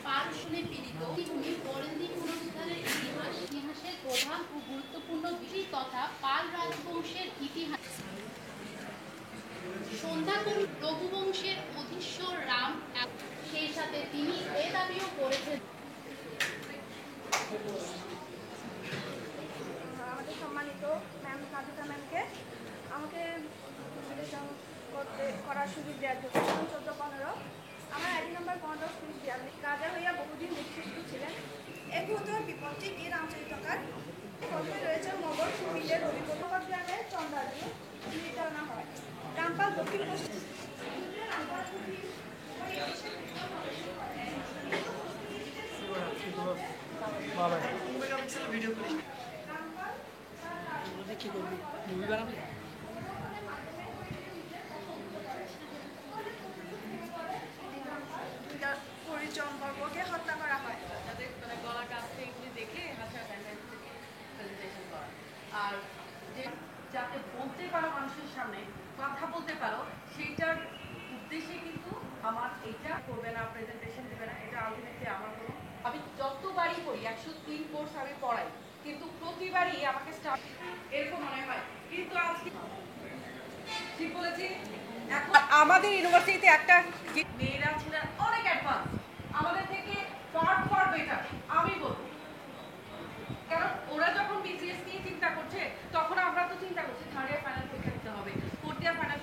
পারশনে পীড়িত ভূমি বরেন্দ্রী পুনরুদ্ধারের ইতিহাসের প্রধান ও গুরুত্বপূর্ণ বিষয় তথা পাল রাজবংশের ইতিহাস সন্ধ্যাকুল রঘুবংশের অধীশ্বর রাম, সেই সাথে তিনি এ দাবিও করেছেন আমাদের সম্মানিত ম্যাম কাজুকা ম্যামকে আমাকে করার সুযোগ দেওয়ার জন্য 14-15 আমার আইডি নাম্বার 15-42 কাজা হইয়া বহুদিন নিক্ষিপ্ত ছিলেন। এক ঘটনার বিপত্তি এর আঞ্চলিকতার গল্পে রয়েছে মগর মিলের অভিজ্ঞতা গ্রামের চন্দ্রাজি নির্ধারণা হয় রামপাল দক্ষিণ পশ্চিম ভিডিও করিস কি করবি মুভি বানাবি পরিচম্পর্ককে হত্যা করা হয় তাদের মানে গলা কাটতে এগুলি দেখে হাসা প্রেজেন্টেশন করা আর যে যাতে বলতে পারো মানুষের সামনে কথা বলতে পারো সেইটার উদ্দেশ্যে কিন্তু আমার এইটা করবে না প্রেজেন্টেশন দেবে না এটা আলটিমেটলি আমার কোনো আমি যতবারই করি 103 কোর্স আমি পড়াই কিন্তু প্রতিবারই আমাকে স্টাফ এরকম মনে হয় কিন্তু আজকে ঠিক বলেছি এখন আমাদের ইউনিভার্সিটিতে একটা মেয়েরা ছিলেন অনেক অ্যাডভান্স আমাদের থেকে ফার বেটার আমি বলবো কারণ ওরা যখন বিসিএস নিয়ে চিন্তা করছে তখন আমরা তো চিন্তা করছি থার্ড ইয়ার ফাইনাল পরীক্ষা দিতে হবে ফোর্থ ইয়ার ফাইনাল